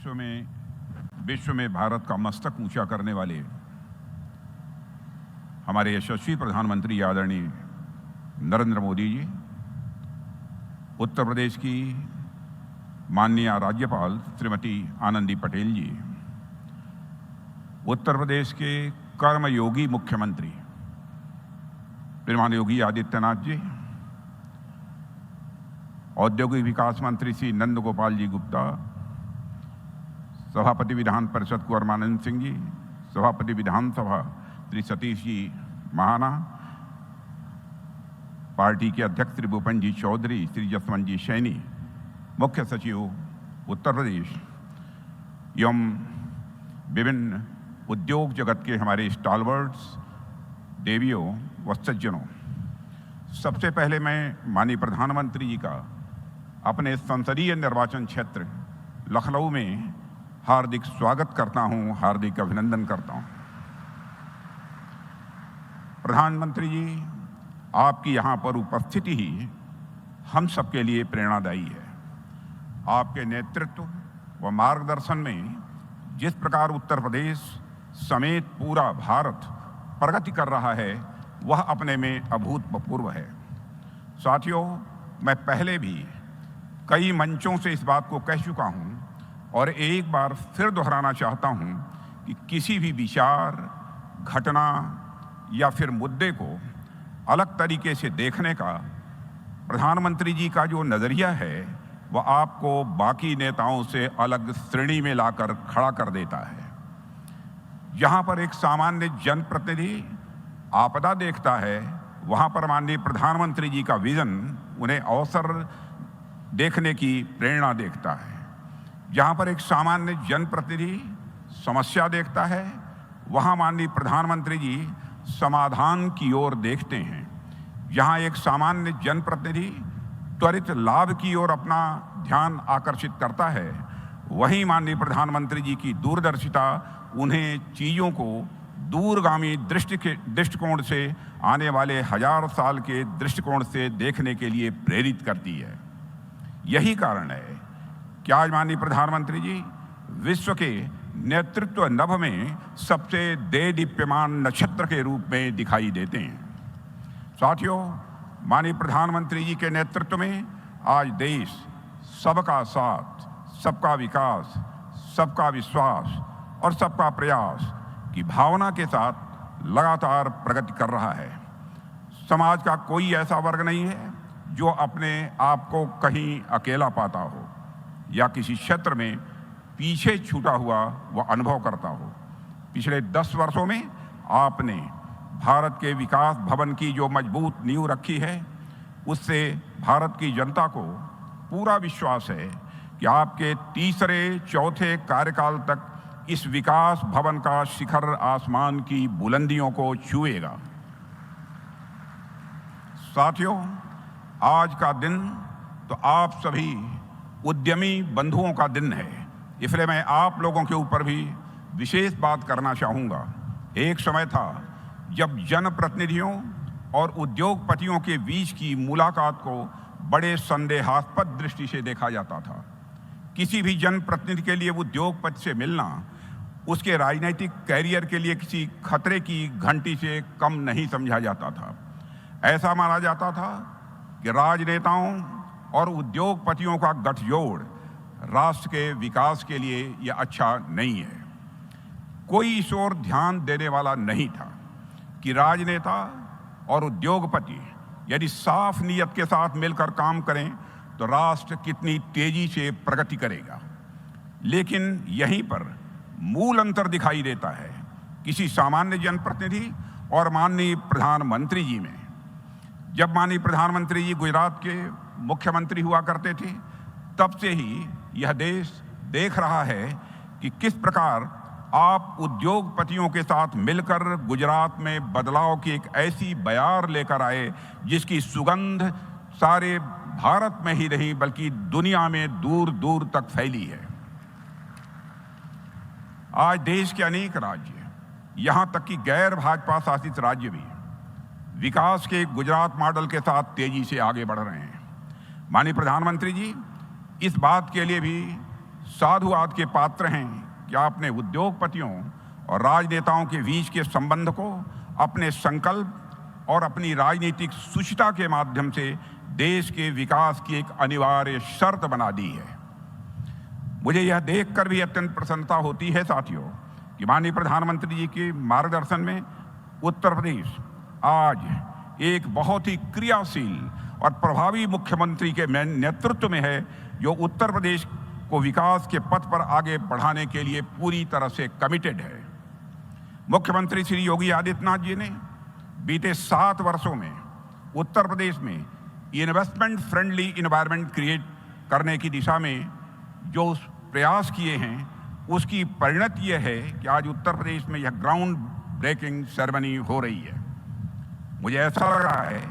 विश्व में भारत का मस्तक ऊंचा करने वाले हमारे यशस्वी प्रधानमंत्री आदरणीय नरेंद्र मोदी जी, उत्तर प्रदेश की माननीय राज्यपाल श्रीमती आनंदी पटेल जी, उत्तर प्रदेश के कर्मयोगी मुख्यमंत्री श्रीमान योगी आदित्यनाथ जी, औद्योगिक विकास मंत्री श्री नंद गोपाल जी गुप्ता, सभापति विधान परिषद कुंवर मानंद सिंह जी, सभापति विधानसभा श्री सतीश जी महाना, पार्टी के अध्यक्ष श्री भूपेन्द्र जी चौधरी, श्री जसवंत जी सैनी, मुख्य सचिव उत्तर प्रदेश एवं विभिन्न उद्योग जगत के हमारे स्टालवर्ड्स, देवियों व सज्जनों, सबसे पहले मैं माननीय प्रधानमंत्री जी का अपने संसदीय निर्वाचन क्षेत्र लखनऊ में हार्दिक स्वागत करता हूं, हार्दिक अभिनंदन करता हूं। प्रधानमंत्री जी, आपकी यहां पर उपस्थिति ही हम सबके लिए प्रेरणादायी है। आपके नेतृत्व व मार्गदर्शन में जिस प्रकार उत्तर प्रदेश समेत पूरा भारत प्रगति कर रहा है, वह अपने में अभूतपूर्व है। साथियों, मैं पहले भी कई मंचों से इस बात को कह चुका हूं और एक बार फिर दोहराना चाहता हूं कि किसी भी विचार, घटना या फिर मुद्दे को अलग तरीके से देखने का प्रधानमंत्री जी का जो नज़रिया है, वह आपको बाकी नेताओं से अलग श्रेणी में लाकर खड़ा कर देता है। जहां पर एक सामान्य जनप्रतिनिधि आपदा देखता है, वहां पर माननीय प्रधानमंत्री जी का विजन उन्हें अवसर देखने की प्रेरणा देखता है। जहां पर एक सामान्य जनप्रतिनिधि समस्या देखता है, वहां माननीय प्रधानमंत्री जी समाधान की ओर देखते हैं। जहां एक सामान्य जनप्रतिनिधि त्वरित लाभ की ओर अपना ध्यान आकर्षित करता है, वहीं माननीय प्रधानमंत्री जी की दूरदर्शिता उन्हें चीज़ों को दूरगामी दृष्टिकोण से, आने वाले 1000 साल के दृष्टिकोण से देखने के लिए प्रेरित करती है। यही कारण है कि आज माननीय प्रधानमंत्री जी विश्व के नेतृत्व नभ में सबसे देदीप्यमान नक्षत्र के रूप में दिखाई देते हैं। साथियों, माननीय प्रधानमंत्री जी के नेतृत्व में आज देश सबका साथ, सबका विकास, सबका विश्वास और सबका प्रयास की भावना के साथ लगातार प्रगति कर रहा है। समाज का कोई ऐसा वर्ग नहीं है जो अपने आप को कहीं अकेला पाता हो या किसी क्षेत्र में पीछे छूटा हुआ वह अनुभव करता हो। पिछले 10 वर्षों में आपने भारत के विकास भवन की जो मजबूत नींव रखी है, उससे भारत की जनता को पूरा विश्वास है कि आपके तीसरे चौथे कार्यकाल तक इस विकास भवन का शिखर आसमान की बुलंदियों को छुएगा। साथियों, आज का दिन तो आप सभी उद्यमी बंधुओं का दिन है, इसलिए मैं आप लोगों के ऊपर भी विशेष बात करना चाहूँगा। एक समय था जब जनप्रतिनिधियों और उद्योगपतियों के बीच की मुलाकात को बड़े संदेहास्पद दृष्टि से देखा जाता था। किसी भी जनप्रतिनिधि के लिए उद्योगपति से मिलना उसके राजनीतिक कैरियर के लिए किसी खतरे की घंटी से कम नहीं समझा जाता था। ऐसा माना जाता था कि राजनेताओं और उद्योगपतियों का गठजोड़ राष्ट्र के विकास के लिए यह अच्छा नहीं है। कोई इस ओर ध्यान देने वाला नहीं था कि राजनेता और उद्योगपति यदि साफ नीयत के साथ मिलकर काम करें तो राष्ट्र कितनी तेजी से प्रगति करेगा। लेकिन यहीं पर मूल अंतर दिखाई देता है किसी सामान्य जनप्रतिनिधि और माननीय प्रधानमंत्री जी में। जब माननीय प्रधानमंत्री जी गुजरात के मुख्यमंत्री हुआ करते थे, तब से ही यह देश देख रहा है कि किस प्रकार आप उद्योगपतियों के साथ मिलकर गुजरात में बदलाव की एक ऐसी बयार लेकर आए जिसकी सुगंध सारे भारत में ही नहीं बल्कि दुनिया में दूर दूर तक फैली है। आज देश के अनेक राज्य, यहां तक कि गैर भाजपा शासित राज्य भी विकास के गुजरात मॉडल के साथ तेजी से आगे बढ़ रहे हैं। माननीय प्रधानमंत्री जी इस बात के लिए भी साधुवाद के पात्र हैं कि आपने उद्योगपतियों और राजनेताओं के बीच के संबंध को अपने संकल्प और अपनी राजनीतिक सुचिता के माध्यम से देश के विकास की एक अनिवार्य शर्त बना दी है। मुझे यह देखकर भी अत्यंत प्रसन्नता होती है साथियों कि माननीय प्रधानमंत्री जी के मार्गदर्शन में उत्तर प्रदेश आज एक बहुत ही क्रियाशील और प्रभावी मुख्यमंत्री के नेतृत्व में है, जो उत्तर प्रदेश को विकास के पथ पर आगे बढ़ाने के लिए पूरी तरह से कमिटेड है। मुख्यमंत्री श्री योगी आदित्यनाथ जी ने बीते 7 वर्षों में उत्तर प्रदेश में इन्वेस्टमेंट फ्रेंडली इन्वायरमेंट क्रिएट करने की दिशा में जो प्रयास किए हैं, उसकी परिणति यह है कि आज उत्तर प्रदेश में यह ग्राउंड ब्रेकिंग सेरेमनी हो रही है। मुझे ऐसा लग रहा है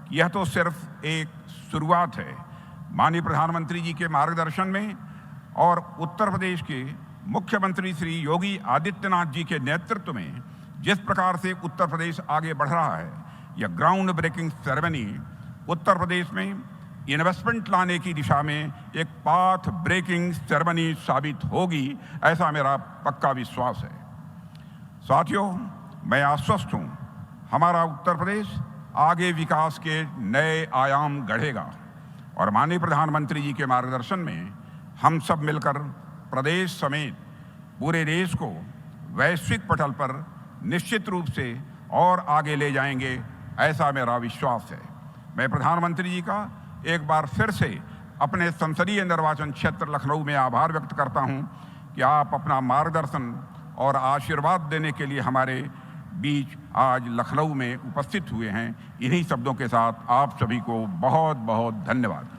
कि यह तो सिर्फ एक शुरुआत है। माननीय प्रधानमंत्री जी के मार्गदर्शन में और उत्तर प्रदेश के मुख्यमंत्री श्री योगी आदित्यनाथ जी के नेतृत्व में जिस प्रकार से उत्तर प्रदेश आगे बढ़ रहा है, यह ground breaking ceremony Uttar Pradesh में इन्वेस्टमेंट लाने की दिशा में एक पाथ ब्रेकिंग सेरेमनी साबित होगी, ऐसा मेरा पक्का विश्वास है। साथियों, मैं आश्वस्त हूं, हमारा उत्तर प्रदेश आगे विकास के नए आयाम गढ़ेगा और माननीय प्रधानमंत्री जी के मार्गदर्शन में हम सब मिलकर प्रदेश समेत पूरे देश को वैश्विक पटल पर निश्चित रूप से और आगे ले जाएंगे, ऐसा मेरा विश्वास है। मैं प्रधानमंत्री जी का एक बार फिर से अपने संसदीय निर्वाचन क्षेत्र लखनऊ में आभार व्यक्त करता हूं कि आप अपना मार्गदर्शन और आशीर्वाद देने के लिए हमारे बीच आज लखनऊ में उपस्थित हुए हैं। इन्हीं शब्दों के साथ आप सभी को बहुत बहुत धन्यवाद।